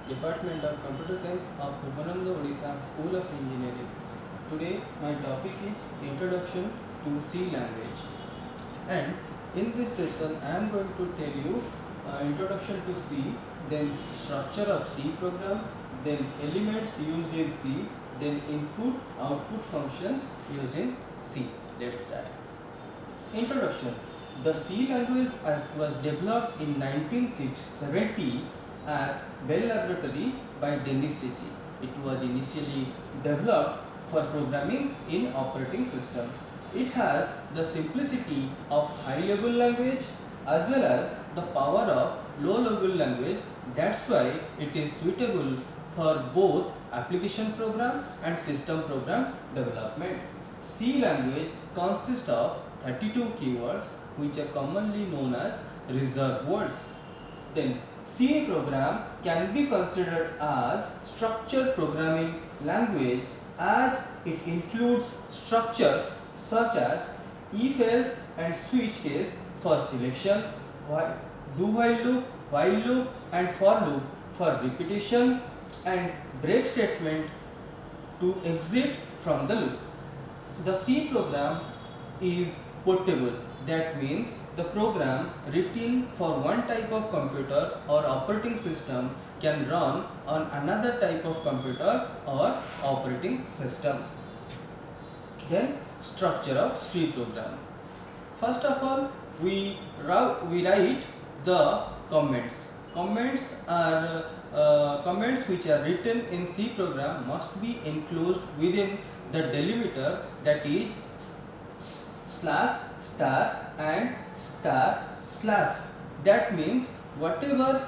Department of Computer Science of Upananda, Odisha School of Engineering. Today my topic is Introduction to C language, and in this session I am going to tell you Introduction to C, then structure of C program, then elements used in C, then input output functions used in C. Let's start. Introduction. The C language was developed in 1970 at Bell Laboratory by Dennis Ritchie. It was initially developed for programming in operating system. It has the simplicity of high level language as well as the power of low level language. That's why it is suitable for both application program and system program development. C language consists of 32 keywords which are commonly known as reserved words. Then C program can be considered as structured programming language as it includes structures such as if-else and switch case for selection, while loop and for loop for repetition, and break statement to exit from the loop. The C program is portable. That means the program written for one type of computer or operating system can run on another type of computer or operating system. Then structure of C program. First of all, we write the comments. Comments which are written in C program must be enclosed within the delimiter, that is slash star and star slash. That means whatever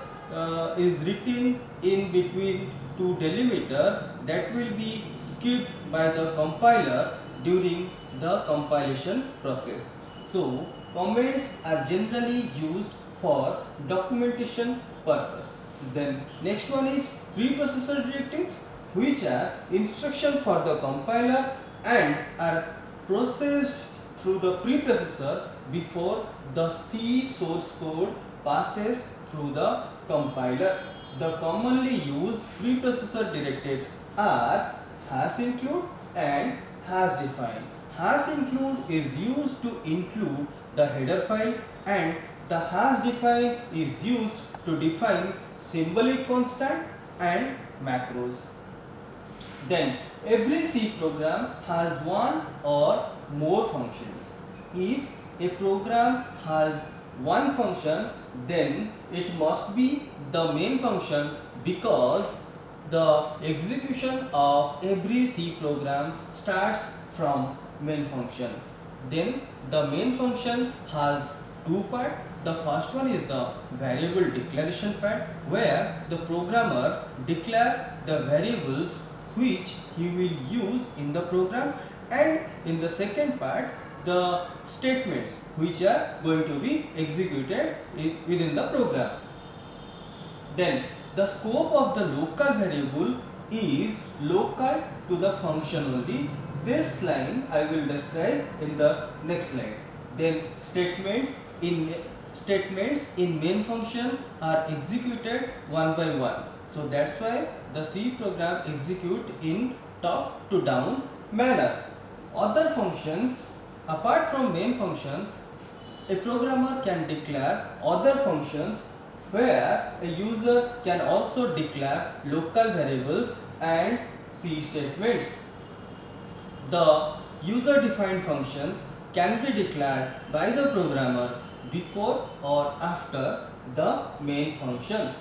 is written in between two delimiter, that will be skipped by the compiler during the compilation process. So comments are generally used for documentation purpose. Then next one is preprocessor directives, which are instructions for the compiler and are processed through the preprocessor before the C source code passes through the compiler. The commonly used preprocessor directives are #include and #define. #include is used to include the header file, and the #define is used to define symbolic constant and macros. Then every C program has one or more functions. If a program has one function, then it must be the main function, because the execution of every C program starts from main function. Then the main function has two parts. The first one is the variable declaration part, where the programmer declare the variables which he will use in the program, and in the second part the statements which are going to be executed within the program. Then the scope of the local variable is local to the function only. This line I will describe in the next slide. Then statements in main function are executed one by one. So that's why the C program execute in top to down manner. Other functions apart from main function, a programmer can declare other functions where a user can also declare local variables and C statements. The user defined functions can be declared by the programmer before or after the main function.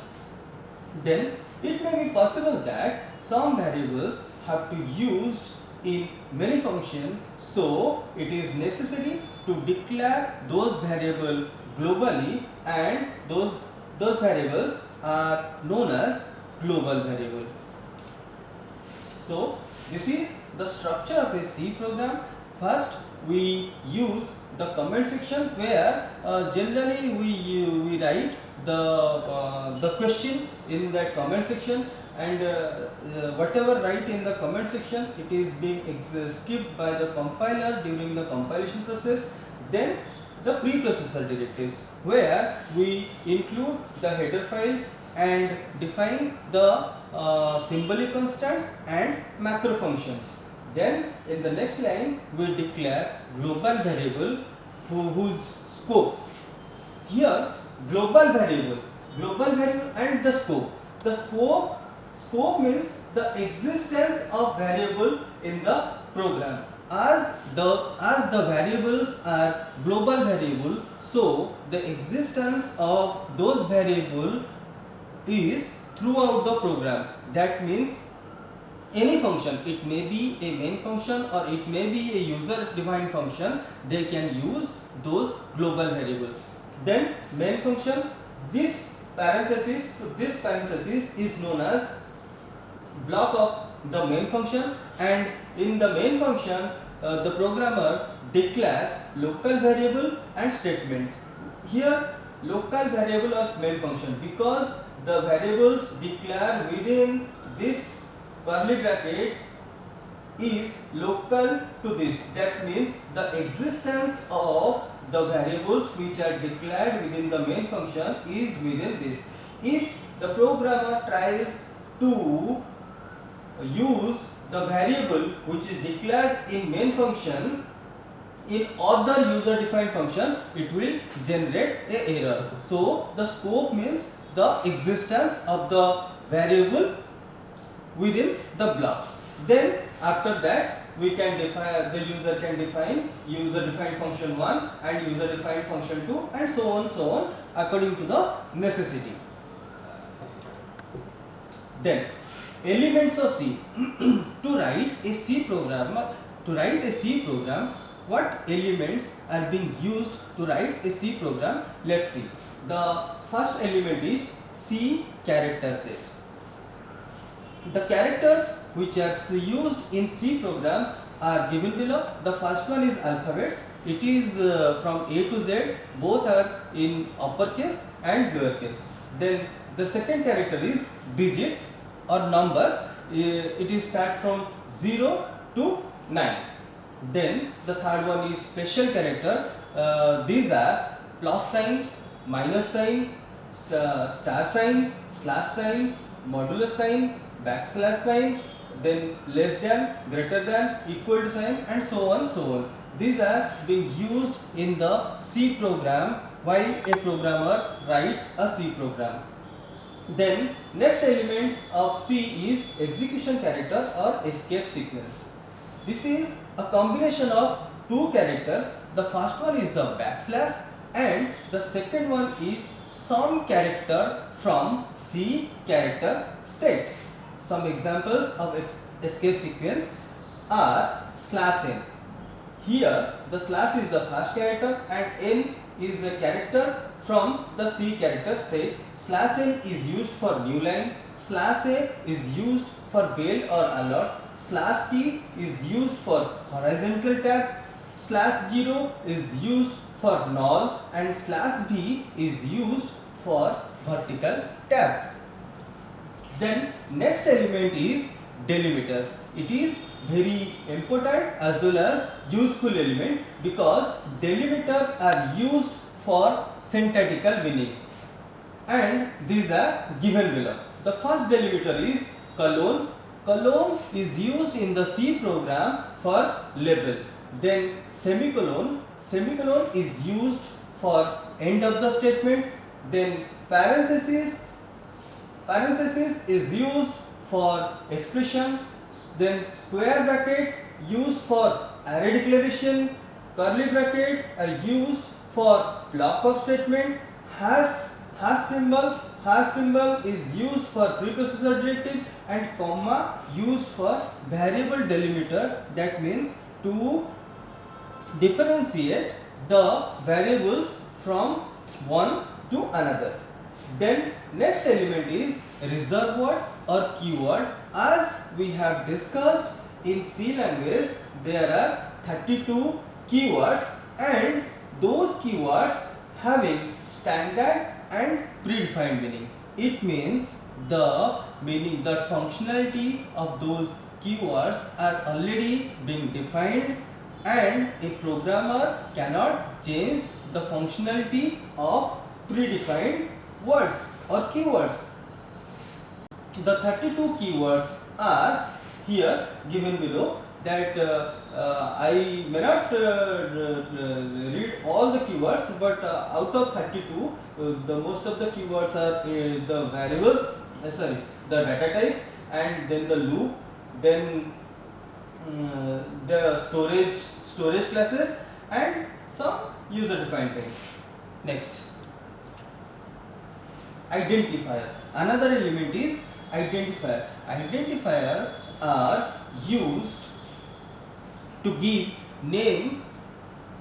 Then it may be possible that some variables have to be used in many functions, so it is necessary to declare those variables globally, and those variables are known as global variable. So this is the structure of a C program. First we use the comment section, where generally we write the question in that comment section, and whatever write in the comment section, it is being skipped by the compiler during the compilation process. Then the preprocessor directives, where we include the header files and define the symbolic constants and macro functions. Then in the next line we declare global variable whose scope. Here global variable and the scope. The scope means the existence of variable in the program. As the variables are global variable, so the existence of those variable is throughout the program. That means any function, it may be a main function or it may be a user defined function, they can use those global variables. Then main function, this parenthesis is known as block of the main function, and in the main function the programmer declares local variable and statements. Here local variable or main function, because the variables declared within this curly bracket is local to this. That means the existence of the variables which are declared within the main function is within this. If the programmer tries to use the variable which is declared in main function in other user defined function, it will generate a error. So the scope means the existence of the variable within the blocks. Then after that we can define, the user can define user defined function 1 and user defined function 2 and so on according to the necessity. Then elements of C. To write a C program, what elements are being used to write a C program? Let's see. The first element is C character set. The characters which are used in C program are given below. The first one is alphabets. It is from A to Z. Both are in uppercase and lowercase. Then the second character is digits or numbers. It is start from 0 to 9. Then the third one is special character. These are plus sign, minus sign, star sign, slash sign, modulus sign, backslash sign, then less than, greater than, equal to sign, and so on. These are being used in the C program while a programmer write a C program. Then next element of C is execution character or escape sequence. This is a combination of two characters. The first one is the backslash and the second one is some character from C character set. Some examples of escape sequence are slash n. Here the slash is the first character and n is a character from the C character set. Slash n is used for new line, slash a is used for bail or alert, slash t is used for horizontal tag, slash 0 is used for null, and slash b is used for vertical tab. Then next element is delimiters. It is very important as well as useful element because delimiters are used for syntactical meaning and these are given below. The first delimiter is colon. Colon is used in the C program for label. Then semicolon. Semicolon is used for end of the statement. Then parenthesis. Parenthesis is used for expression. Then square bracket used for array declaration. Curly bracket are used for block of statement. Hash symbol is used for preprocessor directive, and comma used for variable delimiter. That means to differentiate the variables from one to another. Then next element is reserved word or keyword. As we have discussed in C language, there are 32 keywords and those keywords having standard and predefined meaning. It means the meaning, the functionality of those keywords are already being defined and a programmer cannot change the functionality of predefined words or keywords. The 32 keywords are here given below. That I may not read all the keywords, but out of 32, the most of the keywords are the variables, the data types, and then the loop, then the storage classes, and some user defined things. Next, identifier. Another element is identifier. Identifiers are used to give name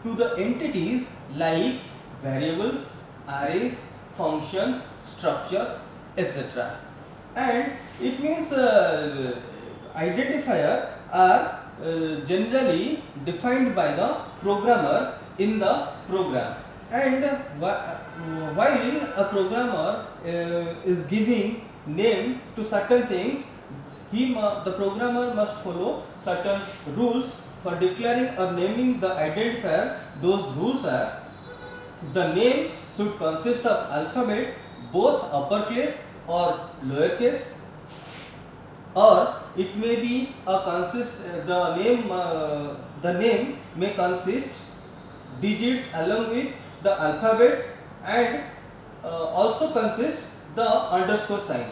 to the entities like variables, arrays, functions, structures, etc. And it means identifier are generally defined by the programmer in the program. And while a programmer is giving name to certain things, the programmer must follow certain rules for declaring or naming the identifier. Those rules are: the name should consist of alphabet, both uppercase or lowercase, or it may be the name may consist digits along with the alphabets, and also consist the underscore sign.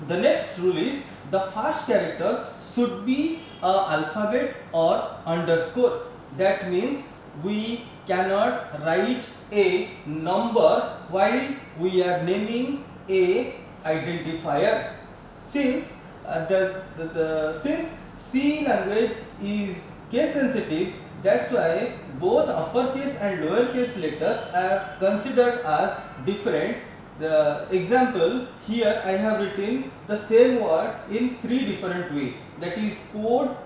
The next rule is the first character should be a alphabet or underscore. That means we cannot write a number while we are naming a identifier. Since since C language is case sensitive, that's why both uppercase and lowercase letters are considered as different. The example here, I have written the same word in 3 different ways. That is, code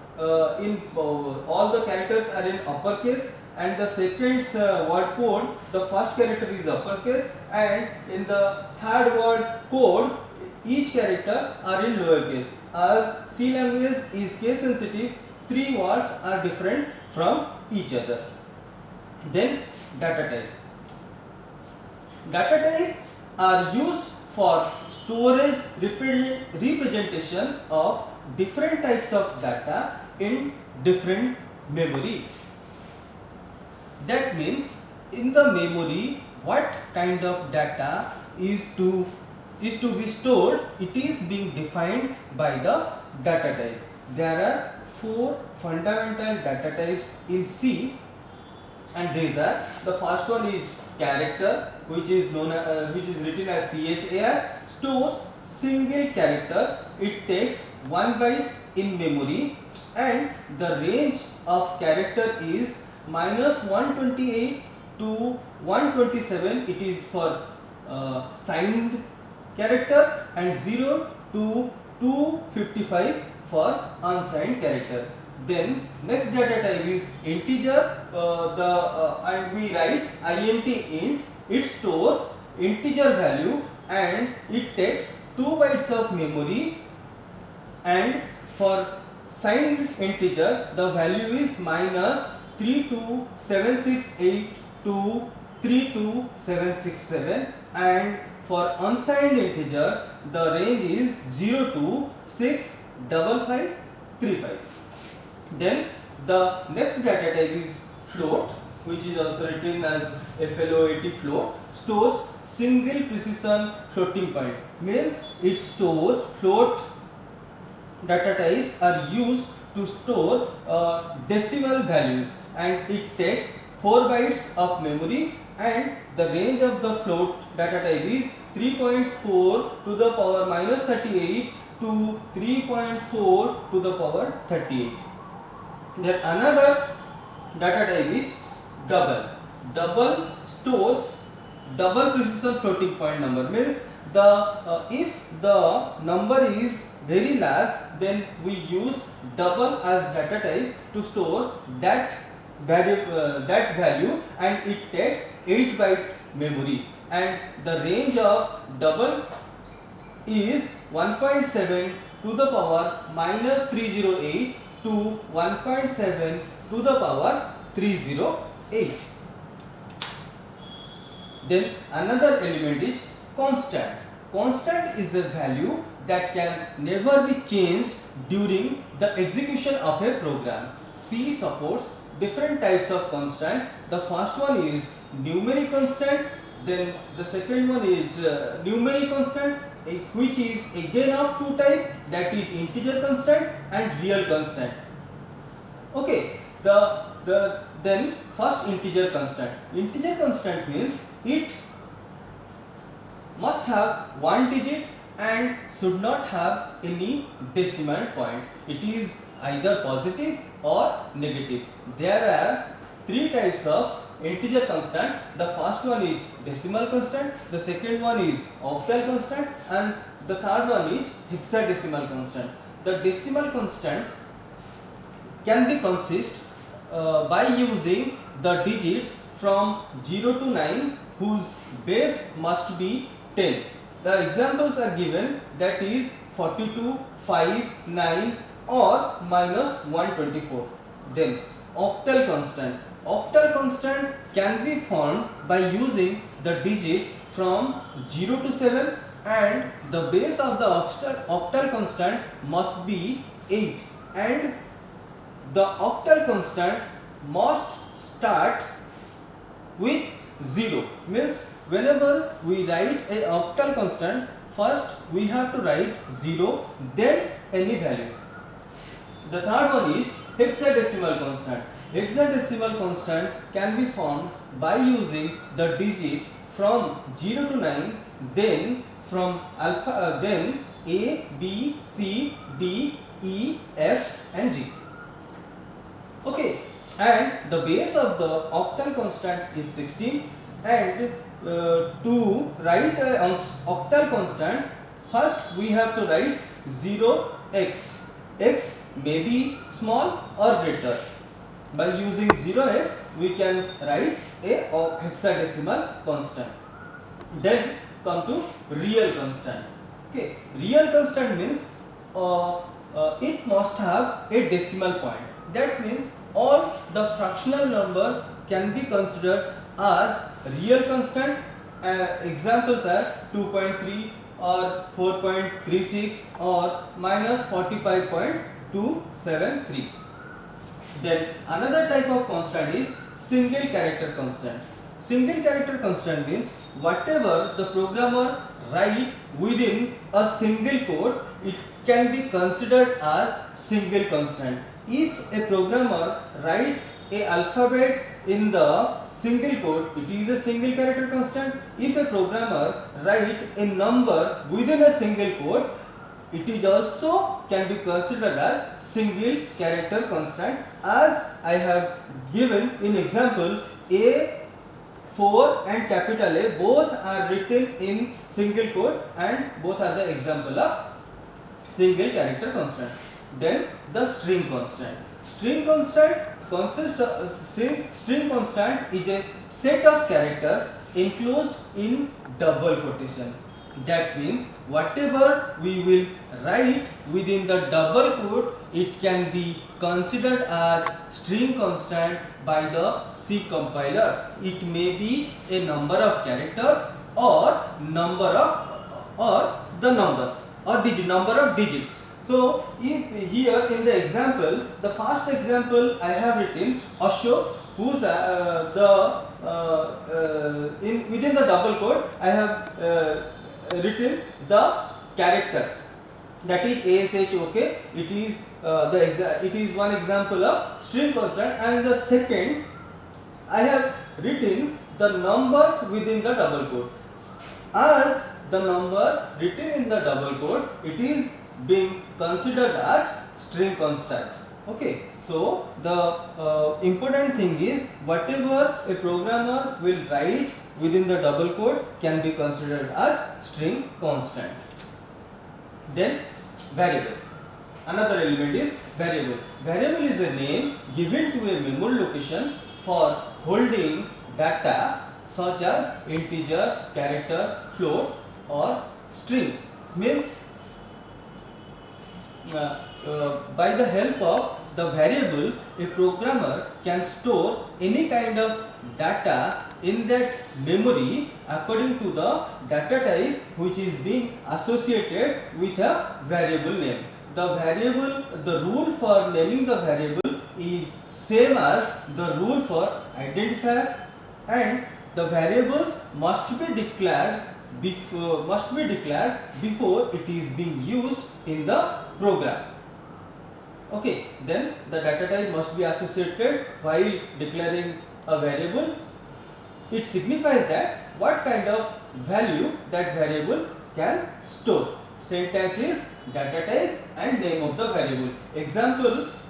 in all the characters are in uppercase, and the second word code, the first character is uppercase, and in the third word code, each character are in lowercase. As C language is case sensitive, 3 words are different from each other. Then data type. Data types are used for storage representation of different types of data in different memory. That means in the memory, what kind of data is to be stored, it is being defined by the data type. There are 4 fundamental data types in C, and these are: the first one is character, which is written as char, stores single character. It takes 1 byte in memory, and the range of character is -128 to 127. It is for signed character, and 0 to 255 for unsigned character. Then next data type is integer, and we write int. It stores integer value and it takes 2 bytes of memory, and for signed integer the value is -32768 to 32767, and for unsigned integer the range is 0 to 65535. Then the next data type is float, which is also written as float. Float stores single precision floating point, means it stores float. Data types are used to store decimal values, and it takes 4 bytes of memory, and the range of the float data type is 3.4 to the power -38 to 3.4 to the power 38. Then another data type is double. Double stores double precision floating point number, means if the number is very large, then we use double as data type to store that value, and it takes 8 byte memory, and the range of double is 1.7 to the power -308 to 1.7 to the power 308. Then another element is constant. Constant is a value that can never be changed during the execution of a program. C supports different types of constant. The first one is numeric constant, then the second one is numeric constant, which is again of two types, that is integer constant and real constant. Okay, then first integer constant. Integer constant means it must have one digit and should not have any decimal point. It is either positive or negative. There are three types of integer constant. The first one is decimal constant, the second one is octal constant, and the third one is hexadecimal constant. The decimal constant can be consist by using the digits from 0 to 9 whose base must be 10. The examples are given, that is 42, 5, 9 or minus 124. Then octal constant. Octal constant can be found by using the digit from 0 to 7 and the base of the octal constant must be 8, and the octal constant must start with 0. Means whenever we write a octal constant, first we have to write 0, then any value. The third one is hexadecimal constant. Hexadecimal constant can be found by using the digit from 0 to 9, then from alpha, then A, B, C, D, E, F and G. Okay, and the base of the octal constant is 16, and to write an octal constant, first we have to write 0x. X may be small or greater. By using 0x, we can write a hexadecimal constant. Then come to real constant. Okay, real constant means it must have a decimal point. That means all the fractional numbers can be considered as real constant. Examples are 2.3 or 4.36 or minus 45.273. Then another type of constant is single character constant. Single character constant means whatever the programmer write within a single code, it can be considered as single constant. If a programmer write a alphabet in the single code, it is a single character constant. If a programmer write a number within a single code, it is also can be considered as single character constant, as I have given in example. A4 and capital A both are written in single code and both are the example of single character constant. Then the string constant. String constant consists of string constant is a set of characters enclosed in double quotation. That means whatever we will write within the double quote, it can be considered as string constant by the C compiler. It may be a number of characters or number of digits. So if here in the example, the first example I have written Ashok, whose within the double quote I have written the characters, that is ASHOK. It is it is one example of string constant, and the second I have written the numbers within the double quote. As the numbers written in the double quote, it is being considered as string constant. Okay, so the important thing is whatever a programmer will write within the double quote can be considered as string constant. Then variable. Another element is variable. Variable is a name given to a memory location for holding data such as integer, character, float or string. Means by the help of the variable, a programmer can store any kind of data in that memory according to the data type which is being associated with a variable name. The rule for naming the variable is same as the rule for identifiers, and the variables must be declared before it is being used in the program. Okay, then the data type must be associated while declaring a variable. It signifies that what kind of value that variable can store. Syntax is data type and name of the variable.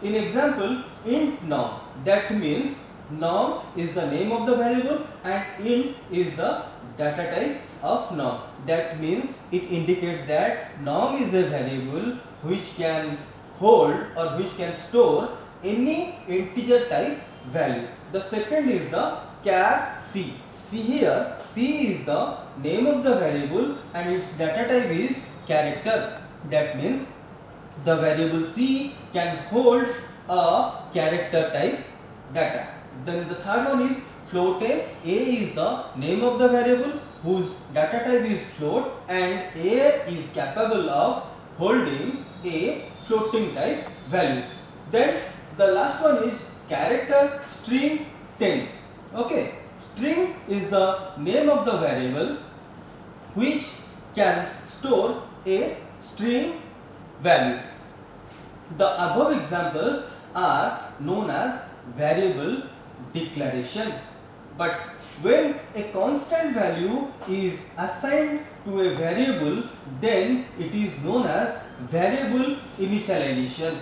In example, int norm, that means norm is the name of the variable and int is the data type of norm. That means it indicates that norm is a variable which can hold or which can store any integer type value. The second is the char c. See here, c is the name of the variable and its data type is character. That means the variable c can hold a character type data. Then the third one is float a. A is the name of the variable whose data type is float and a is capable of holding a floating type value. Then the last one is character string 10. Okay, string is the name of the variable which can store a string value. The above examples are known as variable declaration. But when a constant value is assigned to a variable, then it is known as variable initialization.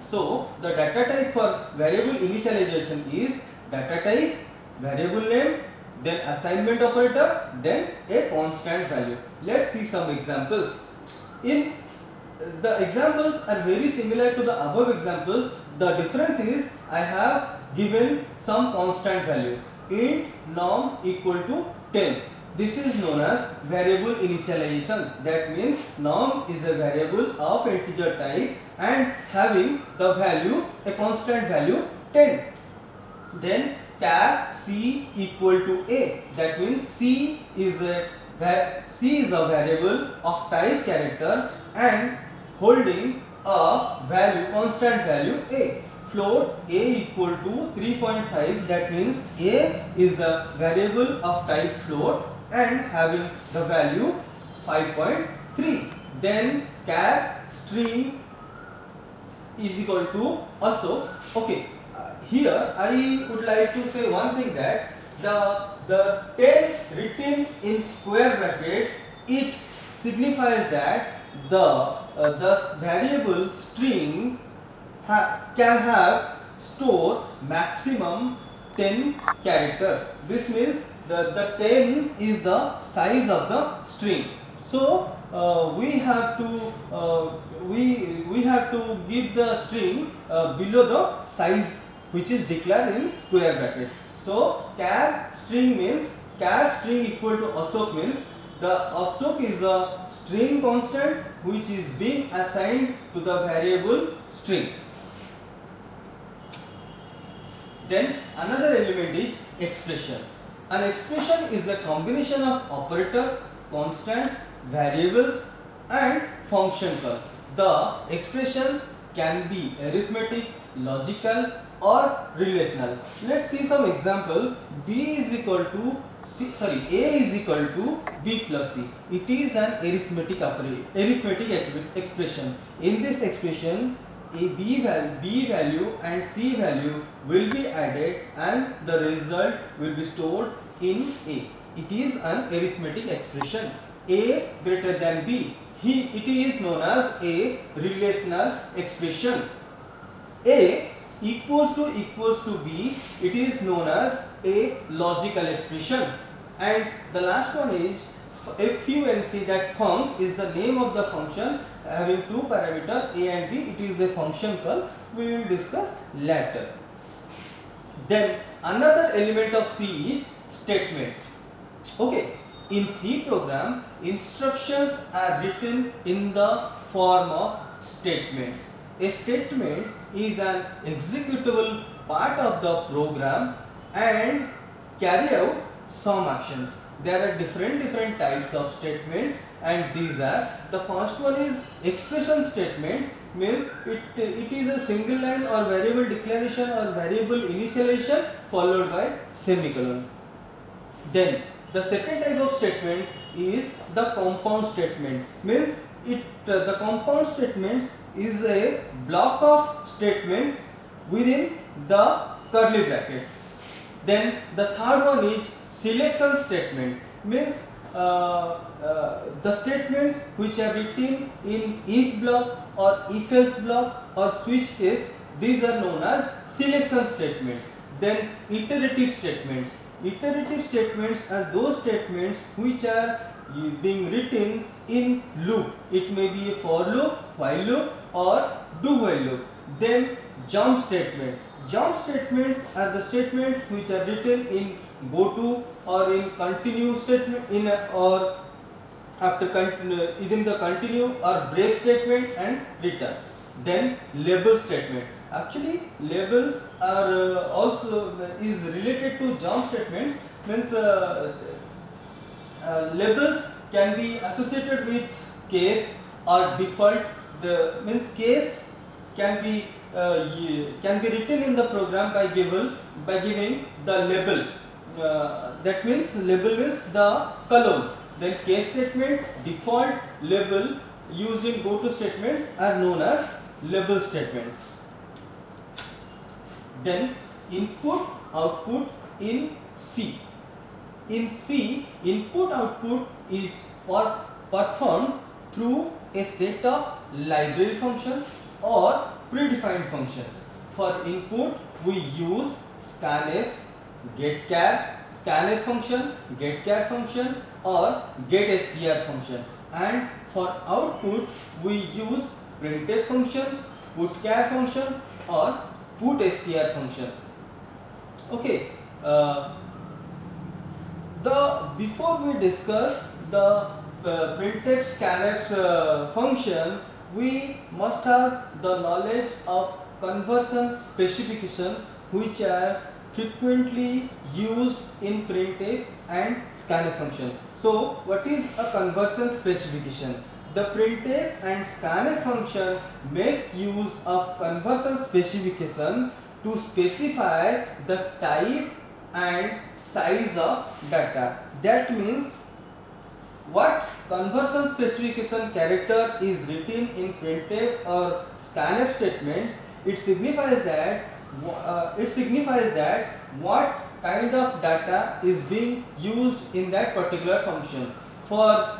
So the data type for variable initialization is data type, variable name, then assignment operator, then a constant value. Let's see some examples. In the examples are very similar to the above examples. The difference is I have given some constant value. Int norm equal to 10. This is known as variable initialization. That means norm is a variable of integer type and having the value, a constant value 10. Then char c equal to a. That means c is a variable of type character and holding a value, constant value a. Float a equal to 3.5. That means a is a variable of type float and having the value 5.3. Then char string is equal to also. Okay, here I would like to say one thing, that the 10 written in square bracket, it signifies that the variable string can have store maximum 10 characters. This means the 10 is the size of the string. So we have to give the string below the size which is declared in square bracket. So char string means char string equal to assoc means the assoc is a string constant which is being assigned to the variable string. Then another element is expression. An expression is a combination of operators, constants, variables and function call. The expressions can be arithmetic, logical or relational. Let's see some example. A is equal to b plus c. It is an arithmetic expression. In this expression, a b value and c value will be added and the result will be stored in a. It is an arithmetic expression. A greater than b. It is known as a relational expression. A equals to b. It is known as a logical expression. And the last one is func, that func is the name of the function having two parameters a and b. It is a function call. We will discuss later. Then another element of C is statements. Okay, in C program, instructions are written in the form of statements. A statement is an executable part of the program and carry out some actions. There are different types of statements, and these are, the first one is expression statement, means it is a single line or variable declaration or variable initialization followed by semicolon. Then the second type of statement is the compound statement, means the compound statement is a block of statements within the curly bracket. Then the third one is selection statement, means the statements which are written in if block or if else block or switch case, these are known as selection statements. Then iterative statements. Iterative statements are those statements which are being written in loop. It may be a for loop, while loop or do while loop. Then jump statement. Jump statements are the statements which are written in go to or in continue statement or after within the continue or break statement and return. Then label statement. Actually, labels are also is related to jump statements, means labels can be associated with case or default. The means case can be written in the program by giving the label. That means label means the column. Then case statement, default, label used in go to statements are known as label statements. Then input output in C. In C, input output is performed through a set of library functions or predefined functions. For input we use scanf, getchar, scanf function, getchar function or getstr function, and for output we use printf function, putchar function or putstr function. Okay, before we discuss the printf scanf function, we must have the knowledge of conversion specification, which are frequently used in printf and scanf function. So what is a conversion specification? The printf and scanf function make use of conversion specification to specify the type and size of data. That means what conversion specification character is written in printf or scanf statement, it signifies that what kind of data is being used in that particular function. For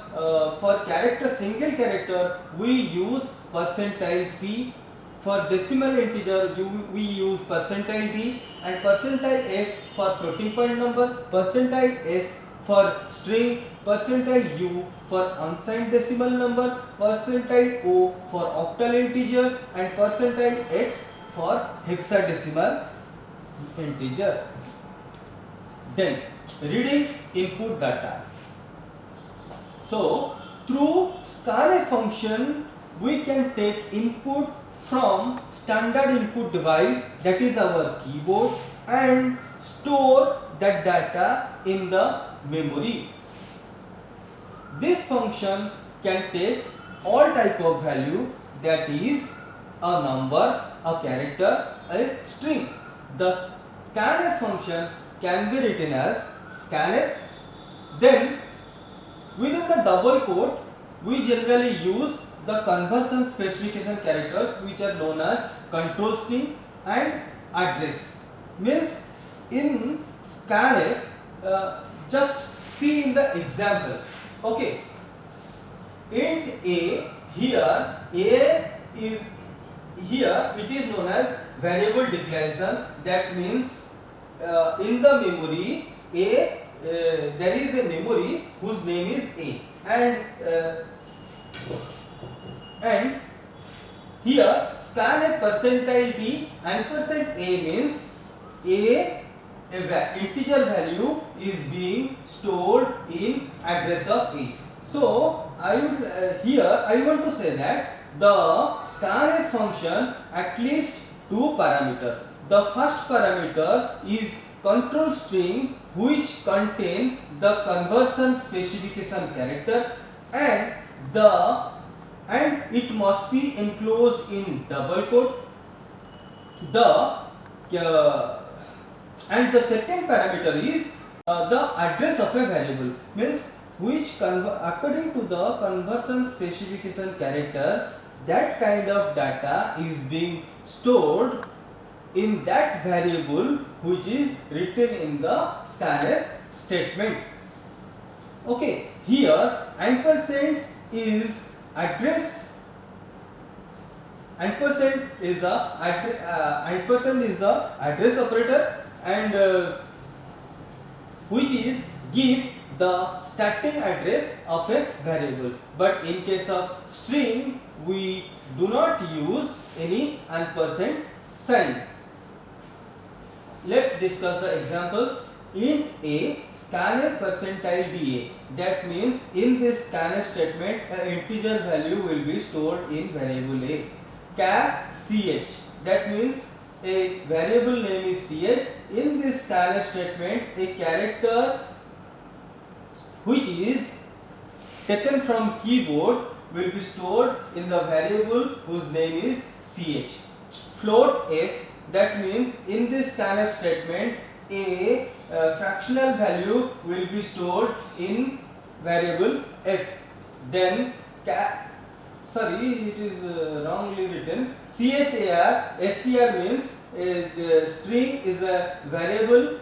character, single character, we use %C. For decimal integer, we use %D, and %F for floating point number, %S for string, %U for unsigned decimal number, %O for octal integer, and %X for hexadecimal integer. Then reading input data. So through scanf function we can take input from standard input device, that is our keyboard, and store that data in the memory. This function can take all type of value, that is a number, a character, a string. The scanf function can be written as scanf. Then within the double quote we generally use the conversion specification characters, which are known as control string and address. Means in scanf, just see in the example. Okay, int a, here it is known as variable declaration. That means in the memory there is a memory whose name is a, and here scanf %d and %a means a integer value is being stored in address of a. So I want to say that the scanf function at least two parameters. The first parameter is control string, which contain the conversion specification character, and it must be enclosed in double quote. And the second parameter is the address of a variable, means which according to the conversion specification character, that kind of data is being stored in that variable which is written in the scanf statement. Okay, here ampersand is address. Ampersand is the address operator, and which is give the starting address of a variable. But in case of string, we do not use any ampersand sign. Let's discuss the examples. Int a scanf percentile da. That means in this scanf statement, an integer value will be stored in variable a. Char ch. That means a variable name is ch. In this scanf statement, a character which is taken from keyboard will be stored in the variable whose name is ch. Float f. That means in this scanf statement, a fractional value will be stored in variable f. Then it is wrongly written. Char, str means the string is a variable.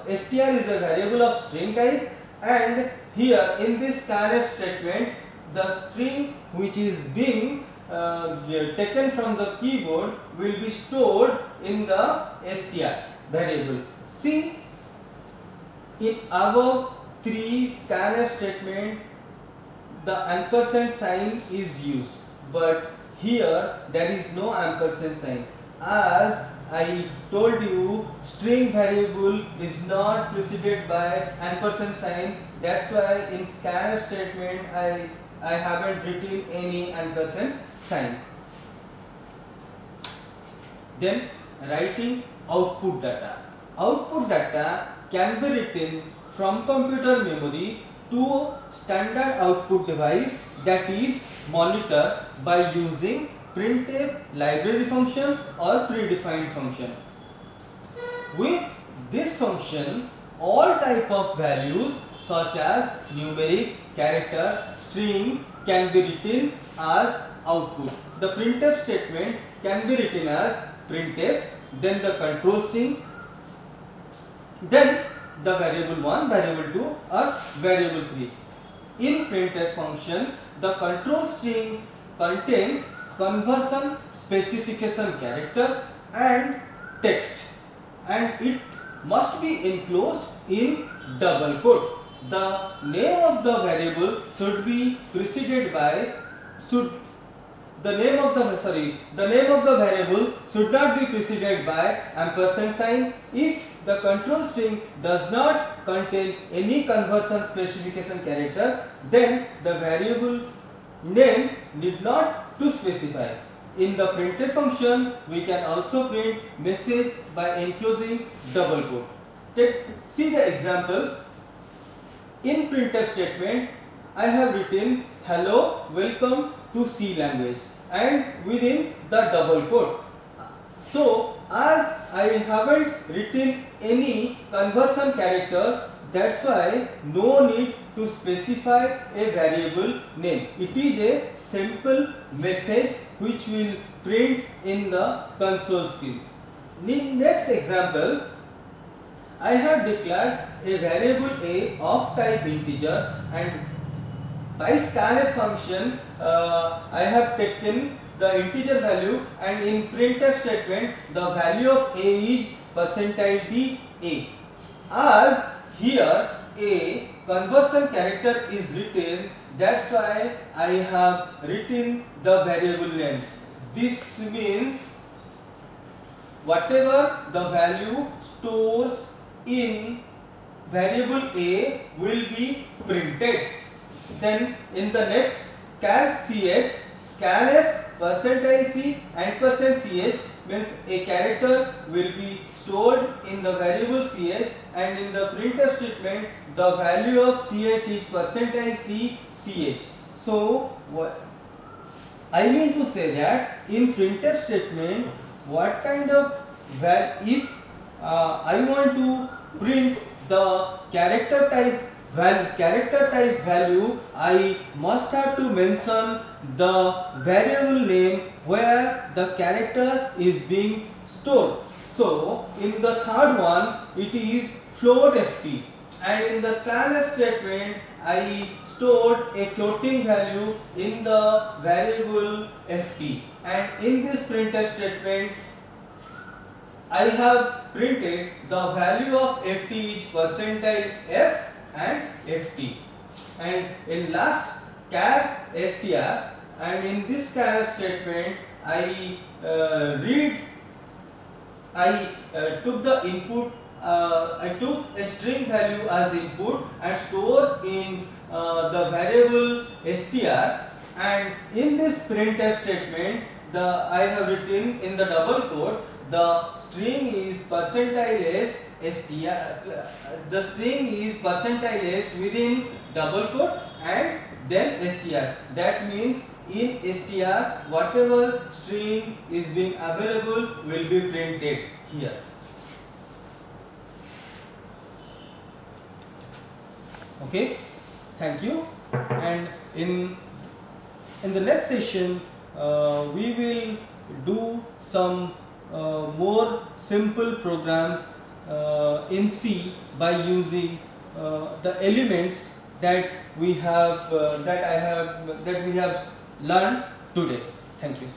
Str is a variable of string type, and here in this scanf statement, the string which is being taken from the keyboard will be stored in the str variable. See, in our three scanf statement, the ampersand sign is used, but here there is no ampersand sign. As I told you, string variable is not preceded by ampersand sign. That's why in scanf statement I haven't written any ampersand sign. Then writing output data. Output data can be written from computer memory to standard output device, that is monitor, by using printf library function or predefined function. With this function, all type of values such as numeric, character, string can be written as output. The printf statement can be written as printf, then the control string, then the variable 1, variable 2 or variable 3. In printf function, the control string contains conversion specification character and text, and it must be enclosed in double quote. The name of the variable should be preceded by the name of the variable should not be preceded by ampersand sign. If the control string does not contain any conversion specification character, then the variable name need not to specify. In the printf function, we can also print message by enclosing double quote. See the example. In printf statement, I have written hello, welcome to C language, and within the double quote. So as I haven't written any conversion character, that's why no need to specify a variable name. It is a simple message which will print in the console screen. Next example, I have declared a variable a of type integer, and by scanf function I have taken the integer value, and in printf statement the value of a is percentile d a. As here a conversion character is written, that's why I have written the variable name. This means whatever the value stores in variable a will be printed. Then in the next, char ch scanf percentile C and %ch means a character will be stored in the variable ch, and in the printf statement the value of ch is percentile C ch. So what I mean to say that in printf statement, what kind of if I want to print the character type value, I must have to mention the variable name where the character is being stored. So in the third one it is float ft, and in the scanf statement I stored a floating value in the variable ft, and in this printf statement I have printed the value of ft is percentile f and ft, and in last char str, and in this char statement I took the input. I took a string value as input and store in the variable str, and in this printf statement I have written in the double quote the string is percentile s str, the string is percentile s within double quote and then str. That means in str whatever string is being available will be printed here. Okay, thank you. And in the next session we will do some more simple programs in C by using the elements that we have learned today. Thank you.